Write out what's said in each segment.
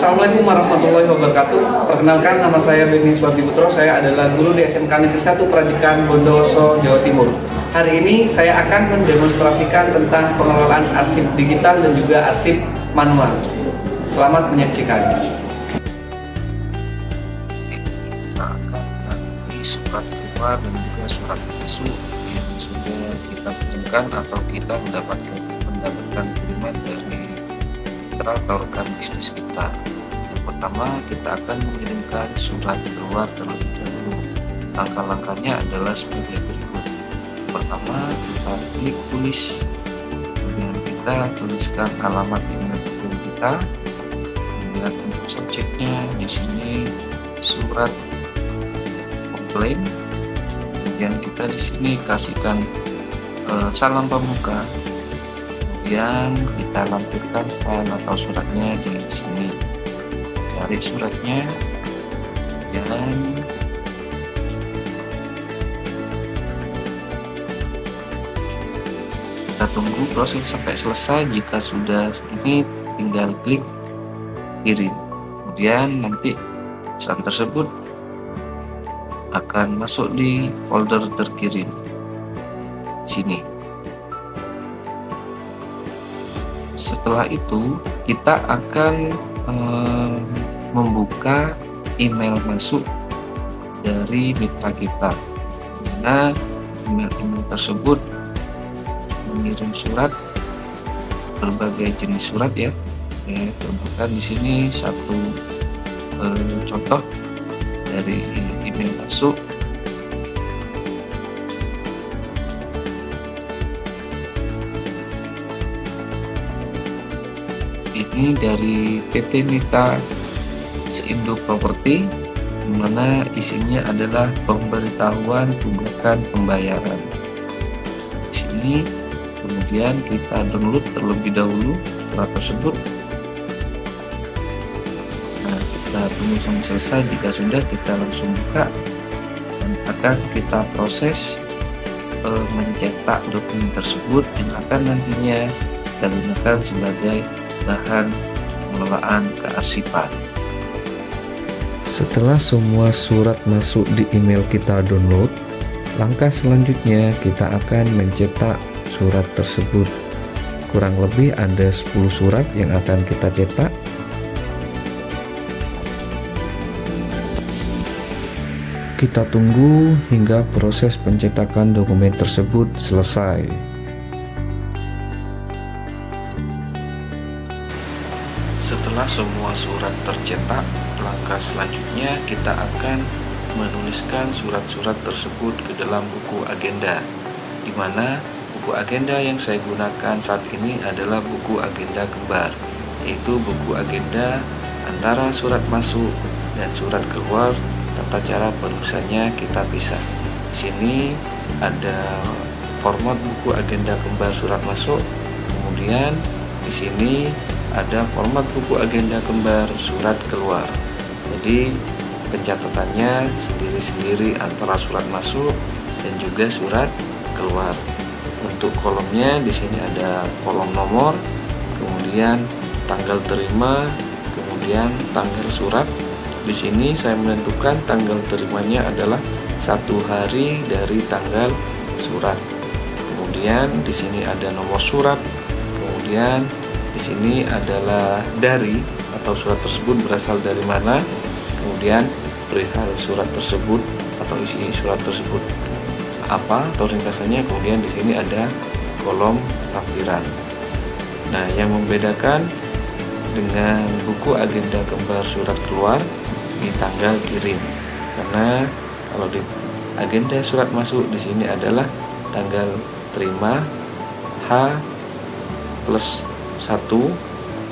Assalamualaikum warahmatullahi wabarakatuh. Perkenalkan, nama saya Beni Suwardi Putro. Saya adalah guru di SMK Negeri 1 Prajikan Bondowoso, Jawa Timur. Hari ini saya akan mendemonstrasikan tentang pengelolaan arsip digital dan juga arsip manual. Selamat menyaksikan. Kita akan mengambil surat keluar dan juga surat masuk yang sudah kita kirimkan atau kita mendapatkan kiriman dari mitra atau rekan bisnis kita. Yang pertama, kita akan mengirimkan surat keluar terlebih dahulu. Langkah-langkahnya adalah sebagai berikut. Pertama, kita klik tulis, kemudian kita tuliskan alamat email kita, kemudian untuk subjeknya di sini surat komplain, kemudian kita di sini kasihkan salam pembuka, kemudian kita lampirkan file atau suratnya di sini, cari suratnya, dan kita tunggu proses sampai selesai. Jika sudah ini tinggal klik kirim, kemudian nanti pesan tersebut akan masuk di folder terkirim sini. Setelah itu kita akan membuka email masuk dari mitra kita, karena email tersebut mengirim surat, berbagai jenis surat ya. Saya contohkan di sini satu contoh dari email masuk. Ini dari PT Mitra Seindo Properti, di mana isinya adalah pemberitahuan tunggakan pembayaran. Di sini kemudian kita download terlebih dahulu surat tersebut. Nah, kita tunggu sampai selesai. Jika sudah, kita langsung buka dan akan kita proses mencetak dokumen tersebut yang akan nantinya kita gunakan sebagai bahan pengelolaan kearsipan. Setelah semua surat masuk di email kita download, langkah selanjutnya kita akan mencetak surat tersebut. Kurang lebih ada 10 surat yang akan kita cetak. Kita tunggu hingga proses pencetakan dokumen tersebut selesai. Setelah semua surat tercetak, langkah selanjutnya kita akan menuliskan surat-surat tersebut ke dalam buku agenda, di mana buku agenda yang saya gunakan saat ini adalah buku agenda kembar, yaitu buku agenda antara surat masuk dan surat keluar. Tata cara penulisannya kita pisah. Di sini ada format buku agenda kembar surat masuk, kemudian di sini ada format buku agenda kembar surat keluar. Jadi pencatatannya sendiri-sendiri antara surat masuk dan juga surat keluar. Untuk kolomnya di sini ada kolom nomor, kemudian tanggal terima, kemudian tanggal surat. Di sini saya menentukan tanggal terimanya adalah 1 hari dari tanggal surat. Kemudian di sini ada nomor surat, kemudian di sini adalah dari atau surat tersebut berasal dari mana, kemudian perihal surat tersebut atau isi surat tersebut apa atau ringkasannya, kemudian di sini ada kolom lampiran. Nah, yang membedakan dengan buku agenda kembar surat keluar di tanggal kirim, karena kalau di agenda surat masuk di sini adalah tanggal terima H+1.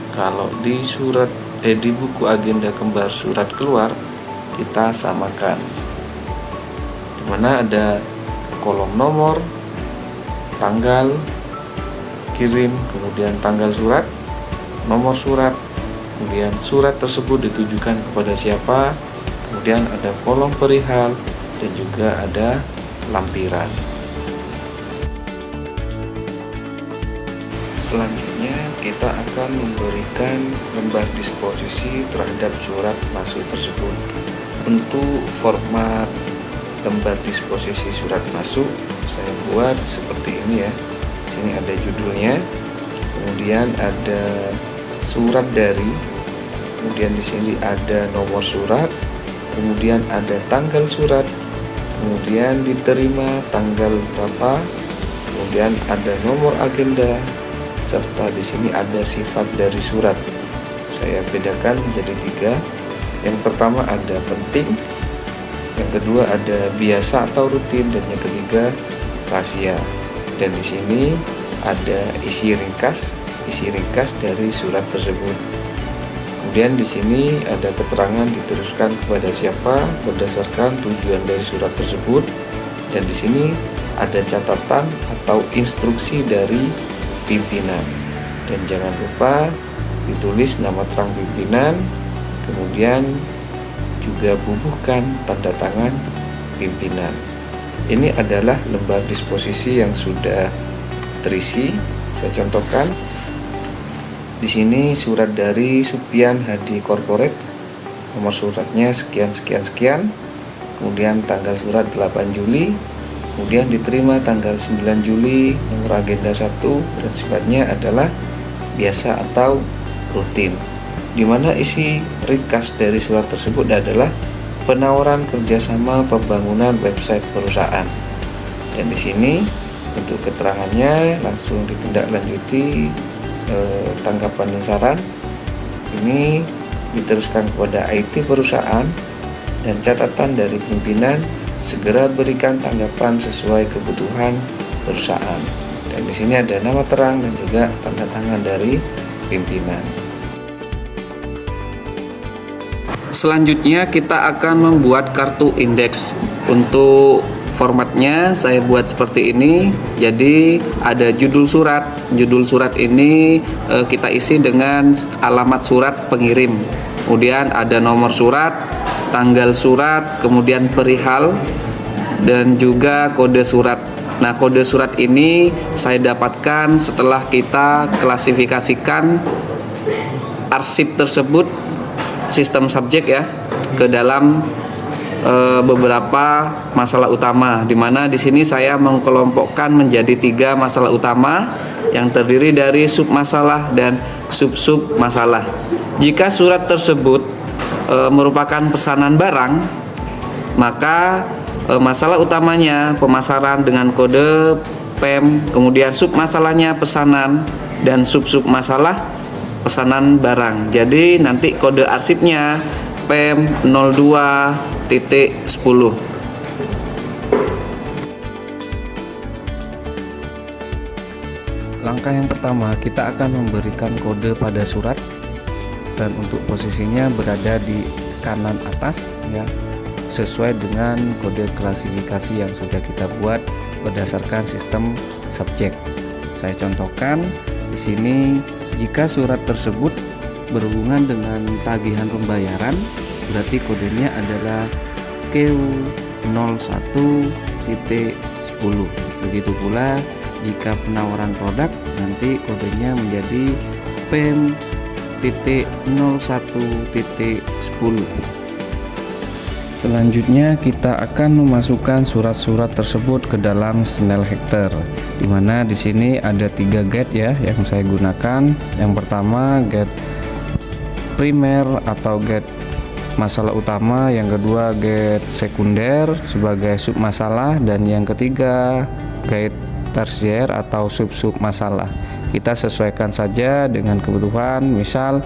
Kalau di di buku agenda kembar surat keluar kita samakan, dimana ada kolom nomor, tanggal kirim, kemudian tanggal surat, nomor surat, kemudian surat tersebut ditujukan kepada siapa, kemudian ada kolom perihal dan juga ada lampiran. Selanjutnya kita akan memberikan lembar disposisi terhadap surat masuk tersebut. Untuk format lembar disposisi surat masuk saya buat seperti ini ya. Sini ada judulnya, kemudian ada surat dari, kemudian di sini ada nomor surat, kemudian ada tanggal surat, kemudian diterima tanggal berapa, kemudian ada nomor agenda, serta di sini ada sifat dari surat. Saya bedakan menjadi 3. Yang pertama ada penting, yang kedua ada biasa atau rutin, dan yang ketiga rahasia. Dan di sini ada isi ringkas dari surat tersebut. Kemudian di sini ada keterangan diteruskan kepada siapa berdasarkan tujuan dari surat tersebut, dan di sini ada catatan atau instruksi dari pimpinan. Dan jangan lupa ditulis nama terang pimpinan, kemudian juga bubuhkan tanda tangan pimpinan. Ini adalah lembar disposisi yang sudah terisi. Saya contohkan. Di sini surat dari Supian Hadi Corporate, nomor suratnya sekian. Kemudian tanggal surat 8 Juli, kemudian diterima tanggal 9 Juli, nomor agenda 1, dan sifatnya adalah biasa atau rutin. Di mana isi ringkas dari surat tersebut adalah penawaran kerjasama pembangunan website perusahaan. Dan di sini untuk keterangannya langsung ditindaklanjuti tanggapan dan saran. Ini diteruskan kepada IT perusahaan, dan catatan dari pimpinan segera berikan tanggapan sesuai kebutuhan perusahaan. Dan di sini ada nama terang dan juga tanda tangan dari pimpinan. Selanjutnya kita akan membuat kartu indeks. Untuk formatnya saya buat seperti ini. Jadi ada judul surat. Judul surat ini kita isi dengan alamat surat pengirim. Kemudian ada nomor surat, tanggal surat, kemudian perihal, dan juga kode surat. Nah, kode surat ini saya dapatkan setelah kita klasifikasikan arsip tersebut, sistem subjek ya, ke dalam beberapa masalah utama, di mana di sini saya mengkelompokkan menjadi 3 masalah utama yang terdiri dari sub masalah dan sub masalah. Jika surat tersebut merupakan pesanan barang, maka masalah utamanya pemasaran dengan kode PEM, kemudian sub masalahnya pesanan, dan sub masalah pesanan barang. Jadi nanti kode arsipnya PEM 02.10. Langkah yang pertama, kita akan memberikan kode pada surat, dan untuk posisinya berada di kanan atas ya, sesuai dengan kode klasifikasi yang sudah kita buat berdasarkan sistem subjek. Saya contohkan di sini, jika surat tersebut berhubungan dengan tagihan pembayaran, berarti kodenya adalah Q01.10. Begitu pula jika penawaran produk, nanti kodenya menjadi PEM.01.10. Selanjutnya kita akan memasukkan surat-surat tersebut ke dalam Snellhector, di mana di sini ada 3 get ya yang saya gunakan. Yang pertama get primer atau get masalah utama, yang kedua get sekunder sebagai sub masalah, dan yang ketiga get tersier atau sub masalah. Kita sesuaikan saja dengan kebutuhan. Misal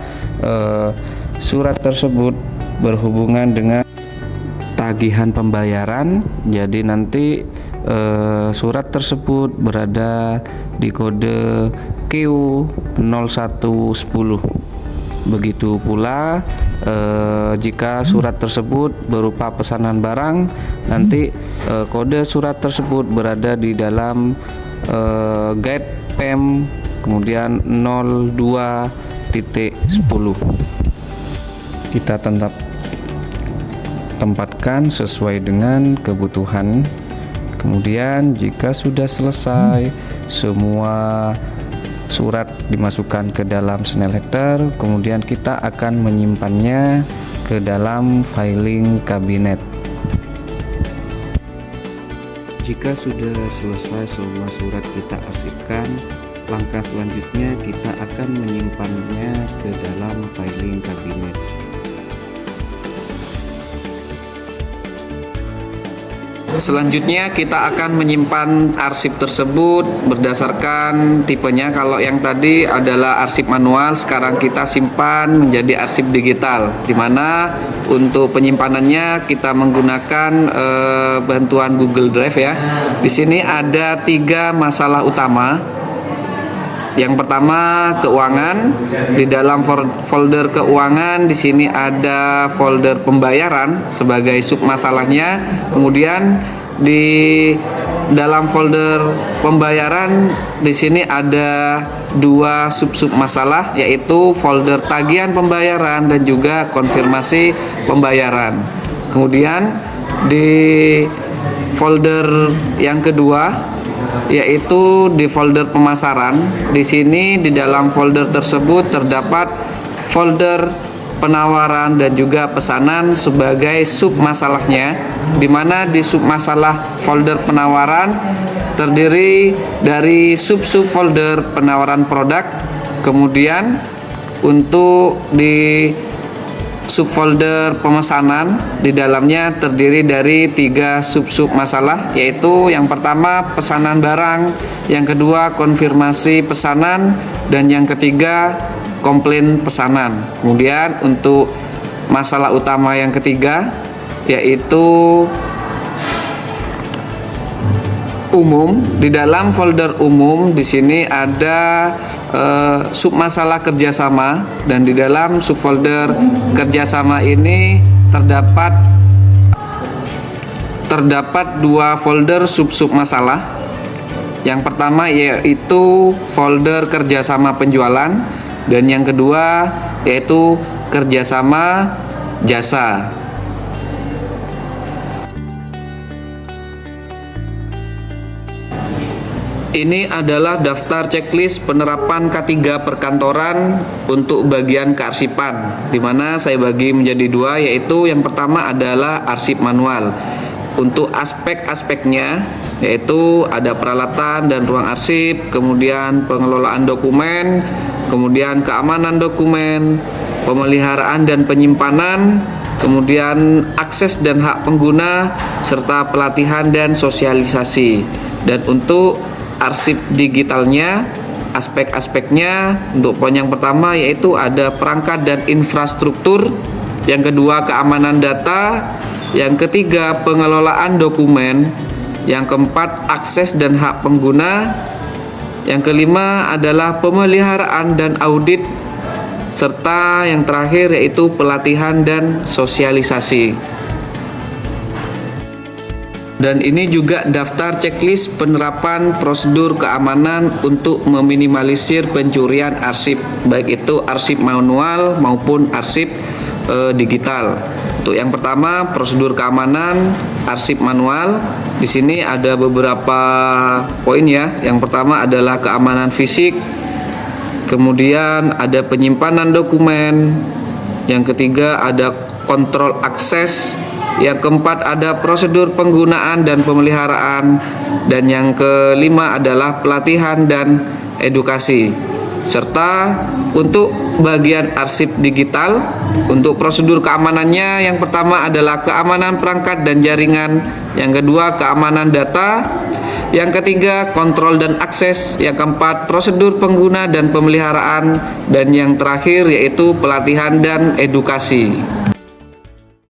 surat tersebut berhubungan dengan tagihan pembayaran, jadi nanti surat tersebut berada di kode Q0110. Begitu pula jika surat tersebut berupa pesanan barang, nanti kode surat tersebut berada di dalam get PEM kemudian 02.10. Kita tempatkan sesuai dengan kebutuhan. Kemudian jika sudah selesai semua surat dimasukkan ke dalam SNELector, kemudian kita akan menyimpannya ke dalam filing kabinet. Jika sudah selesai semua surat kita arsipkan, langkah selanjutnya kita akan menyimpannya ke dalam filing kabinet. Selanjutnya kita akan menyimpan arsip tersebut berdasarkan tipenya. Kalau yang tadi adalah arsip manual, sekarang kita simpan menjadi arsip digital, dimana untuk penyimpanannya kita menggunakan bantuan Google Drive ya. Di sini ada 3 masalah utama. Yang pertama, keuangan. Di dalam folder keuangan di sini ada folder pembayaran sebagai sub masalahnya. Kemudian di dalam folder pembayaran di sini ada 2 sub masalah, yaitu folder tagihan pembayaran dan juga konfirmasi pembayaran. Kemudian di folder yang kedua yaitu di folder pemasaran. Di sini di dalam folder tersebut terdapat folder penawaran dan juga pesanan sebagai sub masalahnya, di mana di sub masalah folder penawaran terdiri dari sub-sub folder penawaran produk. Kemudian untuk di subfolder pemesanan di dalamnya terdiri dari 3 sub-sub masalah, yaitu yang pertama pesanan barang, yang kedua konfirmasi pesanan, dan yang ketiga komplain pesanan. Kemudian untuk masalah utama yang ketiga yaitu umum. Di dalam folder umum di sini ada sub masalah kerjasama, dan di dalam subfolder kerjasama ini terdapat 2 folder sub masalah. Yang pertama yaitu folder kerjasama penjualan, dan yang kedua yaitu kerjasama jasa. Ini adalah daftar checklist penerapan K3 perkantoran untuk bagian kearsipan, di mana saya bagi menjadi 2, yaitu yang pertama adalah arsip manual. Untuk aspek-aspeknya yaitu ada peralatan dan ruang arsip, kemudian pengelolaan dokumen, kemudian keamanan dokumen, pemeliharaan dan penyimpanan, kemudian akses dan hak pengguna, serta pelatihan dan sosialisasi. Dan untuk arsip digitalnya, aspek-aspeknya untuk poin yang pertama yaitu ada perangkat dan infrastruktur, yang kedua keamanan data, yang ketiga pengelolaan dokumen, yang keempat akses dan hak pengguna, yang kelima adalah pemeliharaan dan audit, serta yang terakhir yaitu pelatihan dan sosialisasi. Dan ini juga daftar checklist penerapan prosedur keamanan untuk meminimalisir pencurian arsip, baik itu arsip manual maupun arsip digital. Untuk yang pertama, prosedur keamanan arsip manual. Di sini ada beberapa poin ya. Yang pertama adalah keamanan fisik, kemudian ada penyimpanan dokumen, yang ketiga ada kontrol akses, yang keempat ada prosedur penggunaan dan pemeliharaan, dan yang kelima adalah pelatihan dan edukasi. Serta untuk bagian arsip digital, untuk prosedur keamanannya yang pertama adalah keamanan perangkat dan jaringan, yang kedua keamanan data, yang ketiga kontrol dan akses, yang keempat prosedur pengguna dan pemeliharaan, dan yang terakhir yaitu pelatihan dan edukasi.